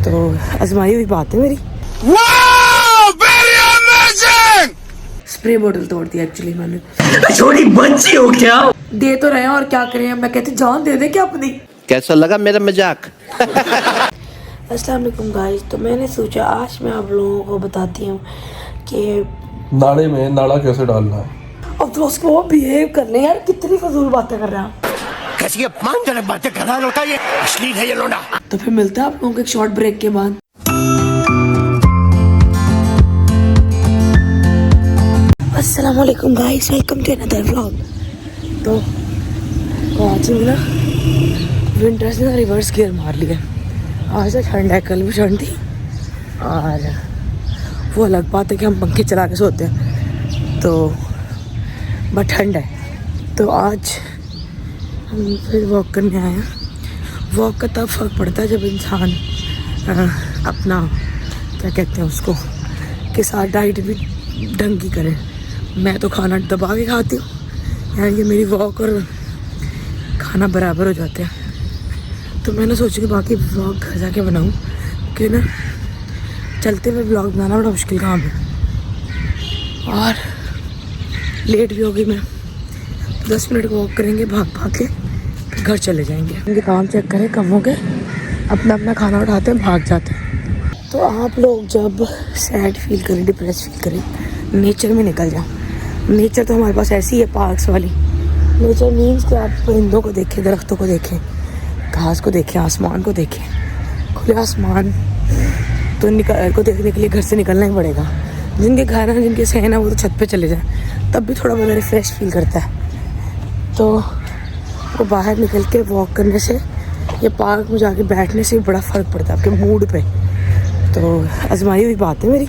तो आजमाई हुई बात है मेरी। स्प्रे बोतल तोड़ दी एक्चुअली मैंने। छोटी बच्ची हो क्या? दे तो रहे हैं और क्या करें, मैं कहती जान दे दे क्या अपनी। कैसा लगा मेरा मजाक? अस्सलाम वालेकुम गाइस, तो मैंने सोचा आज मैं आप लोगों को बताती हूँ कि नाले में नाला कैसे डालना है। अब तो उसको बिहेव कर ले यार, कितनी फजूल बातें कर रहे हैं। कैसी अपमानजनक बातें कर रहा होता है ये, अश्लील है ये लोंडा। तो फिर मिलते हैं आप लोगों को एक शॉर्ट ब्रेक के बाद। अस्सलाम वालेकुम guys, welcome to another vlog. तो आज ना विंटर्स ने रिवर्स गियर मार लिया। आज ठंड है, कल भी ठंड थी और वो अलग बात है कि हम पंखे चला के सोते हैं तो बट ठंड है। तो आज हम फिर वॉक करने आए हैं। वॉक का तब फ़र्क पड़ता है जब इंसान अपना क्या कहते हैं उसको के साथ डाइट भी ढंग की करे। मैं तो खाना दबा के खाती हूँ, यानी कि मेरी वॉक और खाना बराबर हो जाते हैं। तो मैंने सोचा कि बाकी व्लॉग घर जाके बनाऊँ, कि ना चलते हुए व्लॉग बनाना बड़ा मुश्किल काम है और लेट भी होगी। मैं 10 मिनट वॉक करेंगे भाग भाग के, फिर घर चले जाएंगे। उनके काम चेक करें कब हो गए, अपना अपना खाना उठाते हैं भाग जाते हैं। तो आप लोग जब सैड फील करें, डिप्रेस फील करें, नेचर में निकल जाओ। नेचर तो हमारे पास ऐसी है पार्क्स वाली। नेचर मीन्स कि आप परिंदों को देखें, दरख्तों को देखें, घास को देखें, आसमान को देखें। खुले आसमान तो को देखने के लिए घर से निकलना ही पड़ेगा। जिनके घर हैं, जिनके सहन है, वो तो छत पे चले जाएं, तब भी थोड़ा बहुत रिफ्रेश फील करता है। तो वो बाहर निकल के वॉक करने से या पार्क में जाके बैठने से बड़ा फ़र्क पड़ता है आपके मूड पे। तो आजमाई हुई बात है मेरी।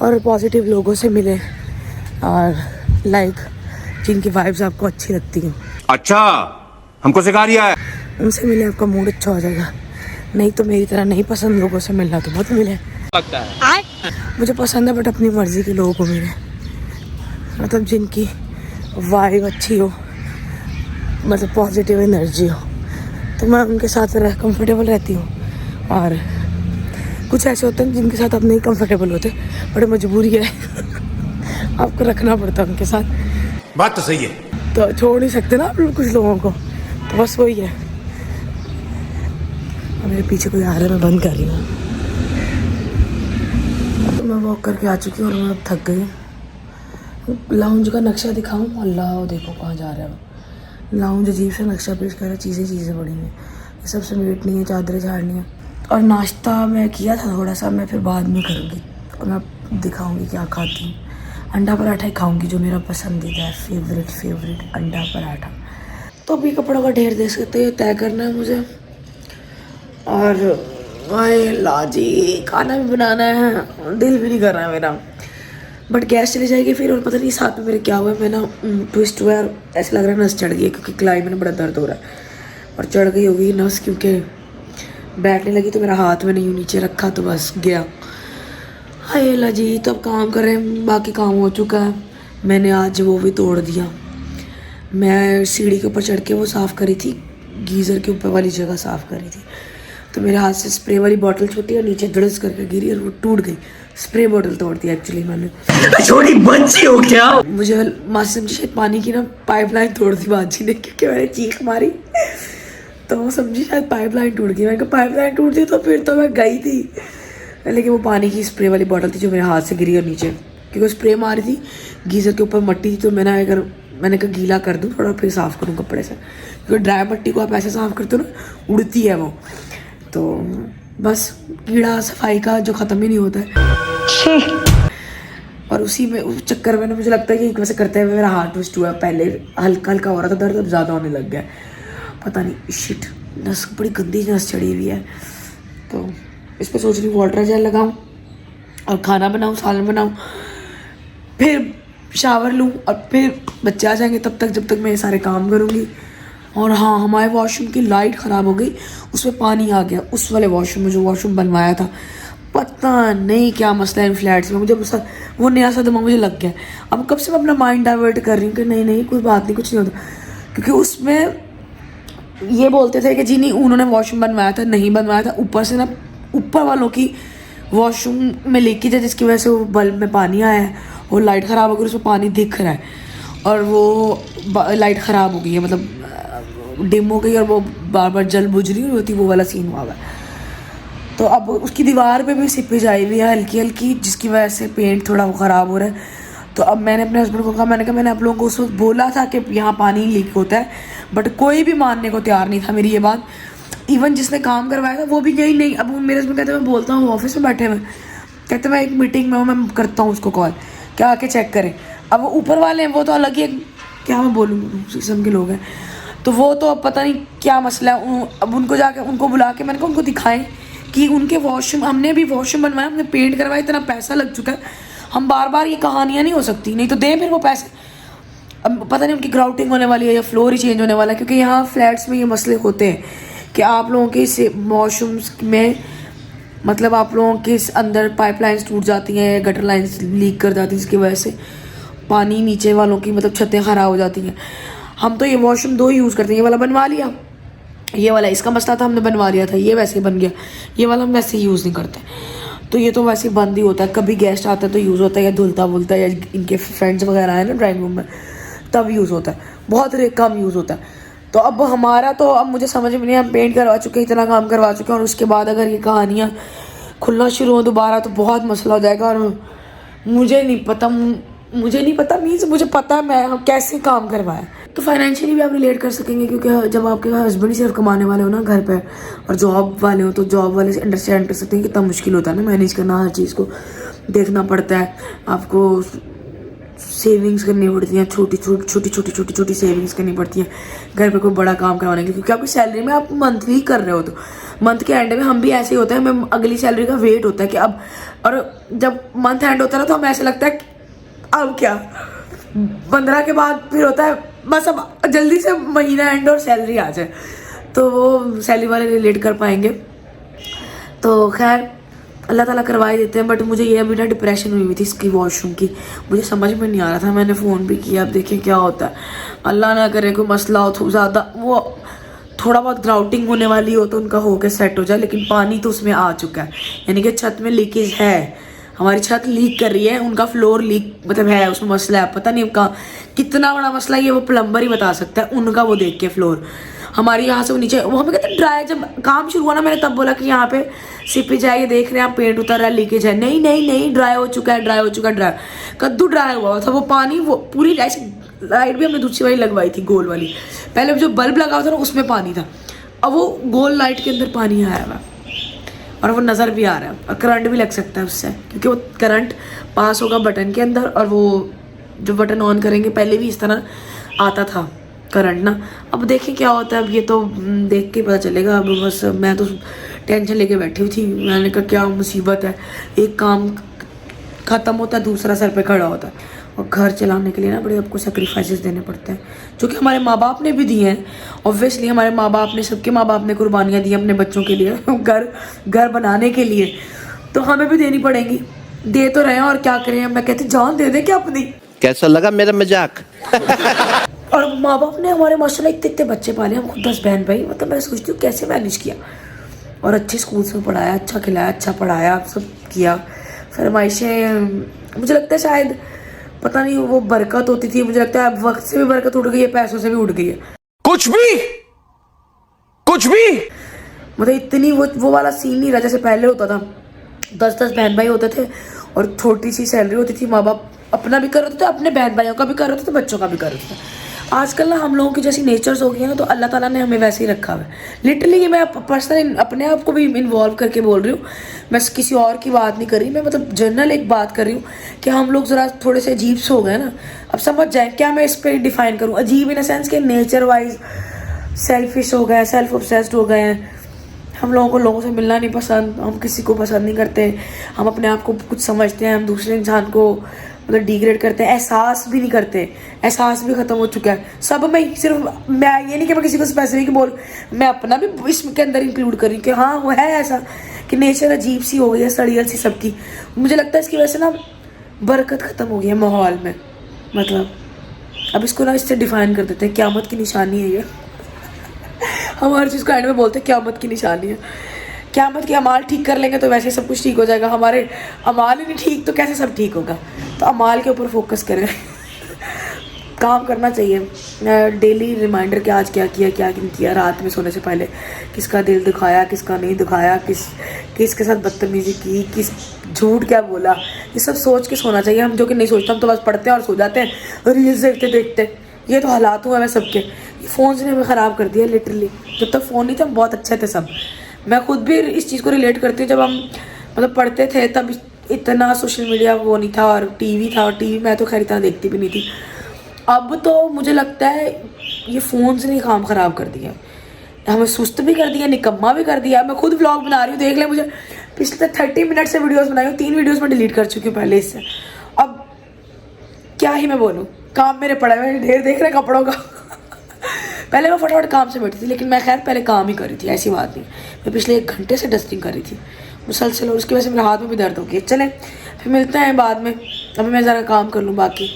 और पॉजिटिव लोगों से मिले और लाइक जिनकी वाइब्स आपको अच्छी लगती हैं, अच्छा हमको सिखा दिया है, उनसे मिले, आपका मूड अच्छा हो जाएगा। नहीं तो मेरी तरह नहीं पसंद लोगों से मिलना तो मत मिले। लगता है मुझे पसंद है बट अपनी मर्जी के लोगों को मिले, मतलब जिनकी वाइब अच्छी हो, मतलब पॉजिटिव एनर्जी हो, तो मैं उनके साथ कंफर्टेबल रहती हूँ। और कुछ ऐसे होते हैं जिनके साथ आप नहीं कंफर्टेबल होते, बड़ी मजबूरी है आपको रखना पड़ता है उनके साथ। बात तो सही है, तो छोड़ नहीं सकते ना आप लोग कुछ लोगों को, तो बस वही है। मेरे पीछे कोई आ रहा है, मैं बंद कर रही हूँ। तो मैं वॉक करके आ चुकी हूँ और मैं अब थक गई। लाउंज का नक्शा दिखाऊँ? अल्लाह देखो कहाँ जा रहा है वो। लाउंज अजीब सा नक्शा पेश कर रहा है, चीज़ें बड़ी हैं, ये सब समेटनी है, चादरें झाड़नी है। और नाश्ता मैं किया था थोड़ा सा, मैं फिर बाद में करूँगी और मैं दिखाऊँगी क्या खाती हूँ। अंडा पराठा ही खाऊंगी जो मेरा पसंदीदा है, फेवरेट अंडा पराठा। तो अभी कपड़ों का ढेर दे सकते हैं, तय करना है मुझे। और आए लाजी खाना भी बनाना है, दिल भी नहीं कर रहा है मेरा, बट गैस चली जाएगी फिर। और पता नहीं साथ में मेरे क्या हुआ है, मैं ना ट्विस्ट हुआ है, ऐसा लग रहा है नस चढ़ गई है, क्योंकि कलाई में बड़ा दर्द हो रहा है और चढ़ गई होगी नस, क्योंकि बैठने लगी तो मेरा हाथ मैंने यूँ नीचे रखा तो बस गया। हाय अल्लाह जी, तो अब काम कर रहे हैं, बाकी काम हो चुका है। मैंने आज वो भी तोड़ दिया। मैं सीढ़ी के ऊपर चढ़ के वो साफ़ करी थी, गीज़र के ऊपर वाली जगह साफ़ करी थी, तो मेरे हाथ से स्प्रे वाली बोतल छूटी और नीचे धड़स करके गिरी और वो टूट गई। स्प्रे बोतल तोड़ दी एक्चुअली मैंने। छोटी बच्ची हो क्या? मुझे मासी समझी शायद पानी की ना पाइपलाइन तोड़ दी बाजी ने, क्योंकि मैंने चीख मारी तो वो समझी शायद पाइपलाइन टूट गई। मैंने कहा पाइपलाइन टूट गई तो फिर तो मैं गई थी, लेकिन वो पानी की स्प्रे वाली बोतल थी जो मेरे हाथ से गिरी और नीचे, क्योंकि स्प्रे मारी थी, गीज़र के ऊपर मट्टी थी, तो मैंने कहा गीला कर दूँ थोड़ा फिर साफ़ करूँ कपड़े से, क्योंकि ड्राई मट्टी को आप ऐसे साफ़ करते हो ना, उड़ती है वो। तो बस कीड़ा सफाई का जो ख़त्म ही नहीं होता है। और उसी में उस चक्कर में ना मुझे लगता है कि वैसे करते हुए मेरा हाथ ट्विस्ट हुआ। पहले हल्का हल्का हो रहा था दर्द, अब ज़्यादा होने लग गया, पता नहीं शिट, नस बड़ी गंदी नस चढ़ी हुई है। तो इस पर सोच रही हूँ वाटर जेल लगाऊँ और खाना बनाऊँ, सालन बनाऊँ, फिर शावर लूँ और फिर बच्चे आ जाएंगे तब तक, जब तक मैं ये सारे काम करूँगी। और हाँ, हमारे वॉशरूम की लाइट ख़राब हो गई, उसमें पानी आ गया उस वाले वॉशरूम में जो वॉशरूम बनवाया था। पता नहीं क्या मसला है इन फ्लैट्स में, मुझे वो नया सा दिमाग मुझे लग गया। अब कब से मैं अपना माइंड डाइवर्ट कर रही हूँ कि नहीं कोई बात नहीं, कुछ नहीं होता, क्योंकि उसमें ये बोलते थे कि जी नहीं उन्होंने वॉशरूम बनवाया था, नहीं बनवाया था। ऊपर से ना ऊपर वालों की वॉशरूम में लीकेज है जिसकी वजह से वो बल्ब में पानी आया है और लाइट ख़राब हो गई, उसमें पानी दिख रहा है और वो लाइट ख़राब हो गई है, मतलब डिम हो गई और वो बार बार जल बुझ रही होती, वो वाला सीन हुआ है। तो अब उसकी दीवार पे भी सिपेज आई हुई है हल्की हल्की, जिसकी वजह से पेंट थोड़ा ख़राब हो रहा है। तो अब मैंने अपने हस्बैंड को कहा, मैंने कहा मैंने आप लोगों को उस वक्त बोला था कि यहाँ पानी लीक होता है, बट कोई भी मानने को तैयार नहीं था मेरी ये बात। इवन जिसने काम करवाया था वो भी यही नहीं। अब मेरे हस्बैंड कहते मैं बोलता हूँ ऑफिस में बैठे हुए, कहते मैं एक मीटिंग में हूँ, मैं करता हूँ उसको कॉल, क्या आके चेक करें। अब वो ऊपर वाले हैं, वो तो अलग ही, क्या मैं बोलूँ, किस्म के लोग हैं, तो वो तो अब पता नहीं क्या मसला है। अब उनको जाके उनको बुला के मैंने कहा उनको दिखाएं कि उनके वॉशरूम, हमने भी वॉशरूम बनवाया, हमने पेंट करवाया, इतना पैसा लग चुका है, हम बार बार ये कहानियाँ नहीं हो सकती, नहीं तो दें फिर वो पैसे। अब पता नहीं उनकी ग्राउटिंग होने वाली है या फ्लोर ही चेंज होने वाला है, क्योंकि यहाँ फ्लैट्स में ये मसले होते हैं कि आप लोगों के वॉशरूम्स में मतलब आप लोगों के अंदर पाइपलाइंस टूट जाती हैं, गटर लाइंस लीक कर जाती हैं, जिसकी वजह से पानी नीचे वालों की मतलब छतें ख़राब हो जाती हैं। हम तो ये वॉशरूम 2 यूज़ करते हैं, ये वाला बनवा लिया, ये वाला इसका मसला था हमने बनवा लिया था, ये वैसे ही बन गया, ये वाला हम वैसे ही यूज़ नहीं करते, तो ये तो वैसे ही बंद ही होता है। कभी गेस्ट आता है तो यूज़ होता है, या धुलता वुलता है, या इनके फ्रेंड्स वगैरह आए ना ड्राइंग रूम में तब यूज़ होता है, बहुत कम यूज़ होता है। तो अब हमारा तो अब मुझे समझ में नहीं, हम पेंट करवा चुके हैं, इतना काम करवा चुके हैं, और उसके बाद अगर ये कहानियाँ खुलना शुरू हो दोबारा तो बहुत मसला हो जाएगा। और मुझे नहीं पता मीन्स मुझे पता है मैं कैसे काम करवाया, तो फाइनेंशियली भी आप रिलेट कर सकेंगे, क्योंकि जब आपके हस्बैंड सिर्फ कमाने वाले हो ना घर पे और जॉब वाले हो, तो जॉब वाले से अंडरस्टैंड कर सकते हैं कितना मुश्किल होता है ना मैनेज करना, हर चीज़ को देखना पड़ता है, आपको सेविंग्स करनी पड़ती हैं, छोटी सेविंग्स करनी पड़ती हैं घर पे कोई बड़ा काम करवाने के लिए, क्योंकि आपकी सैलरी में आप मंथली कर रहे हो, तो मंथ के एंड में हम भी ऐसे ही होता है, हमें अगली सैलरी का वेट होता है कि अब, और जब मंथ एंड होता है ना तो हमें ऐसा लगता है अब क्या 15 के बाद फिर होता है बस अब जल्दी से महीना एंड और सैलरी आ जाए, तो वो सैलरी वाले रिलेट कर पाएंगे। तो खैर अल्लाह ताला करवा ही देते हैं, बट मुझे ये अभी ना डिप्रेशन हुई थी इसकी वॉशरूम की, मुझे समझ में नहीं आ रहा था, मैंने फ़ोन भी किया, अब देखें क्या होता है, अल्लाह ना करे कोई मसला हो, तो ज़्यादा वो थोड़ा बहुत ग्राउटिंग होने वाली हो तो उनका होकर सेट हो जाए, लेकिन पानी तो उसमें आ चुका है, यानी कि छत में लीकेज है, हमारी छत लीक कर रही है, उनका फ्लोर लीक मतलब है, उसमें मसला है, पता नहीं उनका कितना बड़ा मसला है, ये वो प्लम्बर ही बता सकता है, उनका वो देख के फ्लोर हमारी यहाँ से वो नीचे, वो हमें कहते हैं ड्राई, जब काम शुरू हुआ ना मैंने तब बोला कि यहाँ पे सीपेज है, ये देख रहे हैं आप पेंट उतर रहा है, लीकेज है, नहीं ड्राई हो चुका है, कद्दू ड्राई हुआ था वो पानी, वो पूरी ऐसी लाइट भी हमने दूसरी वाली लगवाई थी गोल वाली, पहले जो बल्ब लगा था ना उसमें पानी था, अब वो गोल लाइट के अंदर पानी आया हुआ और वो नज़र भी आ रहा है, और करंट भी लग सकता है उससे, क्योंकि वो करंट पास होगा बटन के अंदर, और वो जो बटन ऑन करेंगे पहले भी इस तरह आता था करंट ना, अब देखें क्या होता है, अब ये तो देख के पता चलेगा। अब बस मैं तो टेंशन लेके बैठी हुई थी, मैंने कहा क्या मुसीबत है, एक काम ख़त्म होता है दूसरा सर पे खड़ा होता है, और घर चलाने के लिए ना बड़े आपको सेक्रीफाइसेस देने पड़ते हैं, जो कि हमारे माँ बाप ने भी दिए हैं, ऑब्वियसली हमारे माँ बाप ने, सबके माँ बाप ने कुर्बानियाँ दी अपने बच्चों के लिए घर बनाने के लिए, तो हमें भी देनी पड़ेंगी, दे तो रहे हैं, और क्या करें, मैं कहती जान दे दे क्या अपनी। कैसा लगा मेरा मजाक? और माँ बाप ने हमारे माशाल्लाह इतने बच्चे पाले, हम खुद 10 बहन भाई, मतलब मैं सोचती हूँ कैसे मैनेज किया, और अच्छे स्कूल्स में पढ़ाया, अच्छा खिलाया, अच्छा पढ़ाया, सब किया, फरमाइशें, मुझे लगता है शायद पता नहीं वो बरकत होती थी, मुझे लगता है अब वक्त से भी बरकत उड़ गई है, पैसों से भी उड़ गई है, कुछ भी मतलब इतनी वो वाला सीन नहीं रहा जैसे पहले होता था, 10 बहन भाई होते थे और छोटी सी सैलरी होती थी, माँ बाप अपना भी कर रहे थे, अपने बहन भाइयों का भी कर रहे थे, बच्चों का भी कर रहे थे। आजकल ना हम लोगों की जैसी नेचर्स हो गई है ना, तो अल्लाह ताला ने हमें वैसे ही रखा हुआ है, लिटरली ये मैं पर्सनली अपने आप को भी इन्वॉल्व करके बोल रही हूँ, मैं किसी और की बात नहीं कर रही, मैं मतलब जनरल एक बात कर रही हूँ कि हम लोग ज़रा थोड़े से अजीब से हो गए ना, अब समझ जाए क्या मैं इस पर डिफ़ाइन करूँ, अजीब इन अ सेंस के नेचर वाइज सेल्फिश हो गए, सेल्फ ऑब्सेस्ड हो गए हैं, हम लोगों को लोगों से मिलना नहीं पसंद, हम किसी को पसंद नहीं करते, हम अपने आप को कुछ समझते हैं, हम दूसरे इंसान को मतलब डिग्रेड करते हैं, एहसास भी नहीं करते, एहसास भी ख़त्म हो चुका है सब में, सिर्फ मैं ये नहीं कि मैं किसी को स्पेसिफिक बोल, मैं अपना भी इसके अंदर इंक्लूड कर रही हूँ कि हाँ वो है ऐसा कि नेचर अजीब सी हो गई है, सड़ियल सी सबकी, मुझे लगता है इसकी वजह से ना बरकत ख़त्म हो गई है माहौल में, मतलब अब इसको ना इससे डिफाइन कर देते हैं, क़यामत की निशानी है ये। हम हर चीज़ को एंड में बोलते हैं क़यामत की निशानी है। क़यामत के अमाल ठीक कर लेंगे तो वैसे सब कुछ ठीक हो जाएगा, हमारे अमाल ही नहीं ठीक तो कैसे सब ठीक होगा। तो अमाल के ऊपर फोकस करें काम करना चाहिए। डेली रिमाइंडर कि आज क्या किया क्या नहीं किया, रात में सोने से पहले किसका दिल दुखाया किसका नहीं दुखाया, किसके साथ बदतमीज़ी की, किस झूठ क्या बोला, ये सब सोच के सोना चाहिए। हम जो कि नहीं सोचते, हम तो बस पढ़ते हैं और सो जाते हैं रील्स देखते देखते। ये तो हालात हुआ है सबके। ये फ़ोन ने हमें ख़राब कर दिया लिटरली। जब तक फ़ोन नहीं थे हम बहुत अच्छे थे सब। मैं खुद भी इस चीज़ को रिलेट करती हूँ। जब हम मतलब पढ़ते थे तब इतना सोशल मीडिया वो नहीं था और टीवी था, और टीवी मैं तो खैर इतना देखती भी नहीं थी। अब तो मुझे लगता है ये फ़ोन ने काम ख़राब कर दिया, हमें सुस्त भी कर दिया, निकम्मा भी कर दिया। मैं खुद व्लॉग बना रही हूँ, देख ले मुझे पिछले 30 मिनट से वीडियोस बनाई हूँ, 3 वीडियोस में डिलीट कर चुकी हूँ पहले इससे। अब क्या ही मैं बोलूँ, काम मेरे पड़े हुए ढेर देख रहे कपड़ों का पहले मैं फटाफट काम से बैठी थी, लेकिन मैं खैर पहले काम ही कर रही थी, ऐसी बात नहीं। मैं पिछले 1 घंटे से डस्टिंग कर रही थी मुसलसल, और उसकी वजह से मेरे हाथ में भी दर्द हो गया। चलें फिर मिलते हैं बाद में, अभी मैं ज़रा काम कर लूँ बाकी।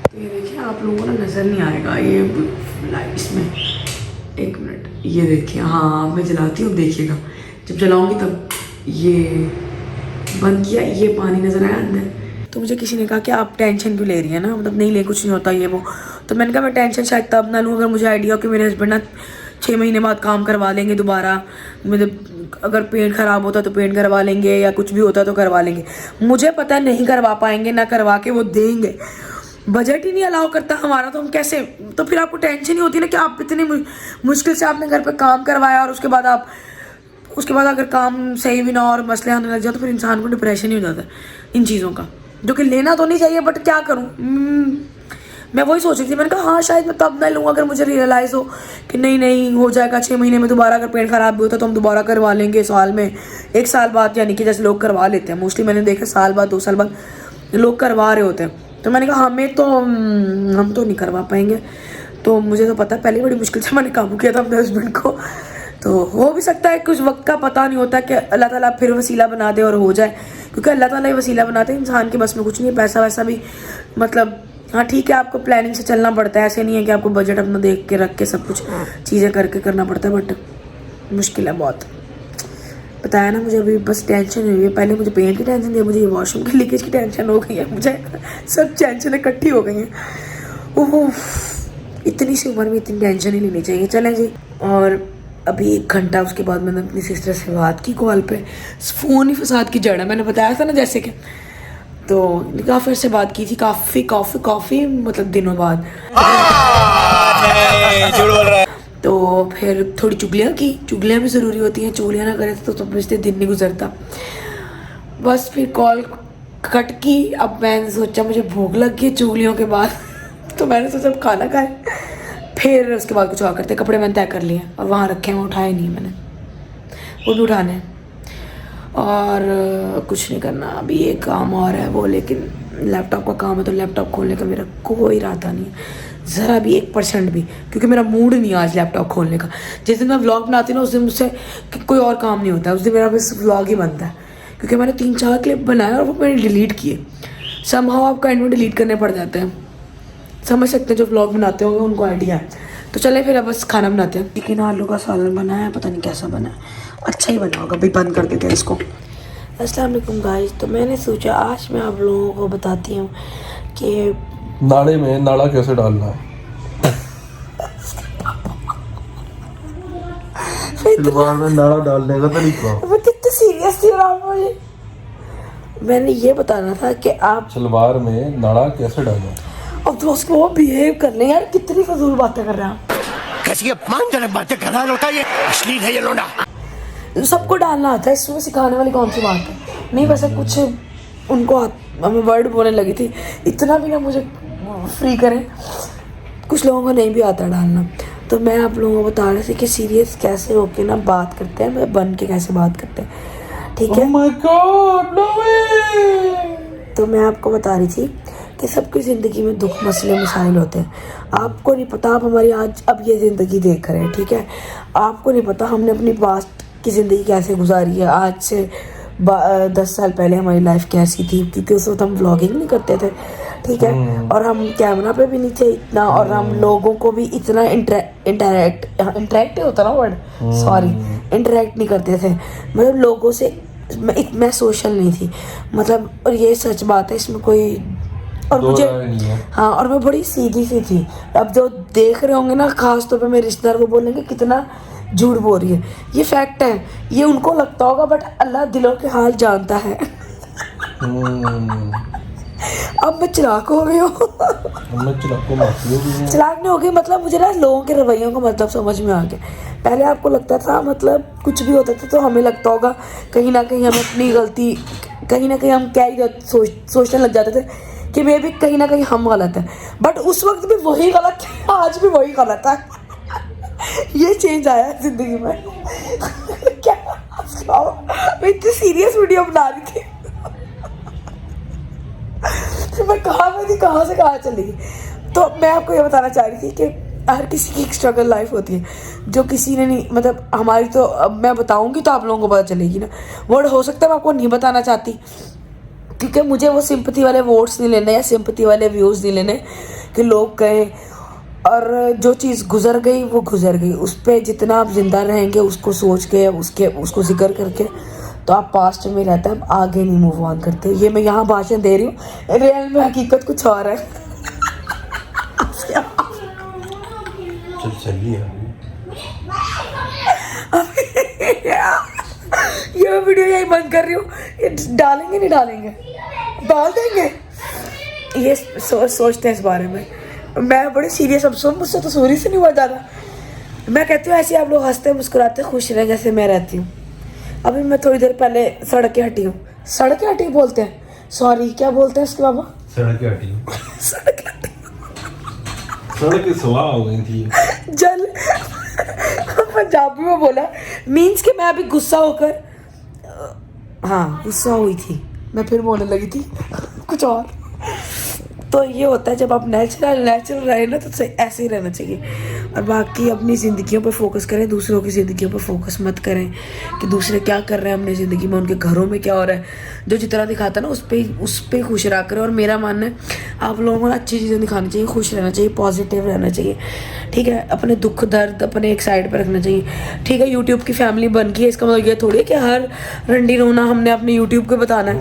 तो ये देखिए आप लोगों को ना नज़र नहीं आएगा ये लाइट इसमें, 1 मिनट, ये देखिए। हाँ मैं जलाती हूँ, देखिएगा जब जलाऊँगी तब ये बंद किया, ये पानी नज़र आया अंदर। तो मुझे किसी ने कहा कि आप टेंशन क्यों ले रही है ना, मतलब नहीं ले कुछ नहीं होता ये वो। तो मैंने कहा मैं टेंशन शायद तब ना लूँ अगर मुझे आइडिया हो कि मेरे हस्बैंड ना 6 महीने बाद काम करवा लेंगे दोबारा। मतलब अगर पेंट ख़राब होता तो पेंट करवा लेंगे, या कुछ भी होता तो करवा लेंगे। मुझे पता है नहीं करवा पाएंगे, ना करवा के वो देंगे, बजट ही नहीं अलाउ करता हमारा, तो हम कैसे। तो फिर आपको टेंशन ही होती है ना कि आप इतनी मुश्किल से आपने घर पे काम करवाया, और उसके बाद अगर काम सही भी ना और मसले आने लग जाए तो फिर इंसान को डिप्रेशन ही हो जाता है इन चीज़ों का, जो कि लेना तो नहीं चाहिए, बट क्या करूँ। मैं वही सोच रही थी, मैंने कहा हाँ शायद मैं तब ना लूँ अगर मुझे रियलाइज़ हो कि नहीं हो जाएगा 6 महीने में दोबारा। अगर पेंट ख़राब भी होता तो हम दोबारा करवा लेंगे साल में, 1 साल बाद, यानी कि जैसे लोग करवा लेते हैं मोस्टली। मैंने देखा साल बाद 2 साल बाद लोग करवा रहे होते हैं। तो मैंने कहा हम तो नहीं करवा पाएंगे। तो मुझे तो पता है पहले बड़ी मुश्किल से मैंने काबू किया था अपने हस्बैंड को। तो हो भी सकता है, कुछ वक्त का पता नहीं होता कि अल्लाह ताला फिर वसीला बना दे और हो जाए, क्योंकि अल्लाह ताला ही वसीला बनाते हैं, इंसान के बस में कुछ नहीं है। पैसा वैसा भी मतलब हाँ ठीक है, आपको प्लानिंग से चलना पड़ता है, ऐसे नहीं है कि आपको बजट अपना देख के रख के सब कुछ चीज़ें करके करना पड़ता है, बट मुश्किल है बहुत। बताया ना मुझे अभी बस टेंशन हुई है। पहले मुझे पेंट की टेंशन थी, मुझे ये वॉशरूम की लीकेज की टेंशन हो गई है, मुझे सब टेंशन इकट्ठी हो गई हैं। ओह इतनी सी उम्र में इतनी टेंशन ही लेनी चाहिए। चलें जी। और अभी 1 घंटा उसके बाद मैंने अपनी सिस्टर से बात की कॉल पे। फ़ोन ही फसाद की जड़ है, मैंने बताया था ना जैसे कि। तो काफ़ी से बात की थी, काफ़ी मतलब दिनों बाद। तो फिर थोड़ी चुगलियाँ भी ज़रूरी होती हैं, चुगलियाँ ना करें तो समझते दिन नहीं गुजरता। बस फिर कॉल कट की। अब मैंने सोचा मुझे भूख लग गई चुगलियों के बाद तो मैंने सोचा खाना खाए, फिर उसके बाद कुछ और करते। कपड़े मैंने तय कर लिए और वहाँ रखे हैं, वो उठाए नहीं मैंने, वो भी उठाने हैं। और कुछ नहीं करना अभी, एक काम और है वो, लेकिन लैपटॉप का काम है तो लैपटॉप खोलने का मेरा कोई इरादा नहीं है ज़रा भी, 1% भी, क्योंकि मेरा मूड नहीं है आज लैपटॉप खोलने का। जिस दिन मैं व्लॉग बनाती हूँ ना उस दिन मुझसे कोई और काम नहीं होता है, उस दिन मेरा बस व्लॉग ही बनता है, क्योंकि मैंने 3-4 क्लिप बनाए और वो मैंने डिलीट किए। समहाउ आपको एंड में डिलीट करने पड़ जाते हैं, समझ सकते हैं जो व्लॉग बनाते होंगे उनको आइडिया है। तो चले फिर अब बस खाना बनाते हैं। चिकन आलू का सालन बना है, पता नहीं कैसा बना है, अच्छा ही बना होगा। भाई बंद कर देते हैं इसको। अस्सलाम वालेकुम गाइस। तो मैंने सोचा आज मैं आप लोगों को बताती हूँ कि नाले में नाला कैसे डालना है। सलवार में नाला डालने का तरीका। कितने सीरियस थी मुझे। मैंने ये बताना था कि आप सलवार में नाला कैसे डालना। अब तो उसको वो बिहेव कर ले यार, कितनी फजूल बातें कर रहे हैं आप। कैसी अपमानजनक बातें कर रहा है लड़का, ये अश्लील है ये लोंडा। सबको डालना आता है, इसमें सिखाने वाली कौन सी बात है। नहीं वैसे कुछ उनको हमें वर्ड बोलने लगी थी, इतना भी ना मुझे फ्री करें, कुछ लोगों को नहीं भी आता डालना। तो मैं आप लोगों को बता रही थी कि सीरियस कैसे होके ना बात करते हैं, मतलब बन के कैसे बात करते हैं, ठीक है। Oh my God, no way! तो मैं आपको बता रही थी कि सबकी ज़िंदगी में दुख मसले मसाइल होते हैं। आपको नहीं पता, आप हमारी आज अब ये ज़िंदगी देख रहे हैं, ठीक है। आपको नहीं पता हमने अपनी पास्ट की ज़िंदगी कैसे गुजारी है। आज से 10 साल पहले हमारी लाइफ कैसी थी, क्योंकि उस वक्त हम व्लॉगिंग नहीं करते थे, ठीक है, और हम कैमरा पे भी नहीं थे इतना, और हम लोगों को भी इतना इंटरेक्ट होता ना वर्ड, सॉरी, इंटरेक्ट नहीं करते थे, मतलब लोगों से मैं सोशल नहीं थी, मतलब, और ये सच बात है, इसमें कोई, और मुझे, हाँ, और मैं बड़ी सीधी सी थी। अब जो देख रहे होंगे ना, खास तौर पे मेरे रिश्तेदार, वो बोलेंगे कितना झूठ बोल रही है, ये फैक्ट है, ये उनको लगता होगा बट अल्लाह दिलों के हाल जानता है। अब मैं चिराग हो गई हूँ। चिराग नहीं हो गई, मतलब मुझे ना लोगों के रवैयों का मतलब समझ में आ गया। पहले आपको लगता था, मतलब कुछ भी होता था तो हमें लगता होगा कहीं ना कहीं हमें अपनी गलती, कहीं ना कहीं हम क्या ही सोचने लग जाते थे कि मे भी कहीं ना कहीं हम गलत है, बट उस वक्त भी वही गलत है, आज भी वही गलत है। ये चेंज आया है जिंदगी में। क्या मैं इतनी सीरियस वीडियो बना रही थी, तो मैं कहाँ से कहाँ चली गई। तो मैं आपको ये बताना चाह रही थी कि हर किसी की एक स्ट्रगल लाइफ होती है, जो किसी ने नहीं, मतलब हमारी तो, अब मैं बताऊंगी तो आप लोगों को पता चलेगी ना। वर्ड हो सकता है मैं आपको नहीं बताना चाहती, क्योंकि मुझे वो सिंपैथी वाले वोट्स नहीं लेने या सिंपैथी वाले व्यूज़ नहीं लेने कि लोग कहें, और जो चीज़ गुजर गई वो गुजर गई, उस पर जितना आप जिंदा रहेंगे उसको सोच के, उसको जिक्र करके, तो आप पास्ट में रहते हैं, आप आगे नहीं मूव ऑन करते। ये मैं यहाँ भाषण दे रही हूँ, रियल में हकीकत कुछ और है। ये वीडियो यही बंद कर रही हूँ, ये डालेंगे नहीं डालेंगे, डाल देंगे, ये सोचते हैं इस बारे में। मैं बड़ी सीरियस, अब सुन, मुझसे तो सूरी से नहीं हुआ ज़्यादा। मैं कहती हूँ ऐसे आप लोग हंसते मुस्कुराते खुश रहें जैसे मैं रहती हूँ। अभी मैं थोड़ी देर पहले सड़कें हटी हूँ, सड़कें हटी बोलते हैं, सॉरी क्या बोलते हैं उसके बाबा, सड़कें हटी, सड़कें हटी, सड़कें सवा हो गई थी, जल पंजाबी में बोला, मीन्स कि मैं अभी गुस्सा होकर, हाँ गुस्सा हुई थी, मैं फिर बोलने लगी थी कुछ और। तो ये होता है जब आप नेचुरल रहे ना, तो ऐसे ही रहना चाहिए। और बाकी अपनी ज़िंदगियों पर फोकस करें, दूसरों की ज़िंदगियों पर फोकस मत करें कि दूसरे क्या कर रहे हैं अपनी ज़िंदगी में, उनके घरों में क्या हो रहा है। जो जितना दिखाता है ना उस पर खुश रहा करें। और मेरा मानना है आप लोगों को ना अच्छी चीज़ें दिखानी चाहिए, खुश रहना चाहिए, पॉजिटिव रहना चाहिए, ठीक है। अपने दुख दर्द अपने एक साइड पर रखना चाहिए, ठीक है। यूट्यूब की फैमिली बन गई है, इसका मतलब ये थोड़ी है कि हर रंडी रोना हमने अपने यूट्यूब को बताना है।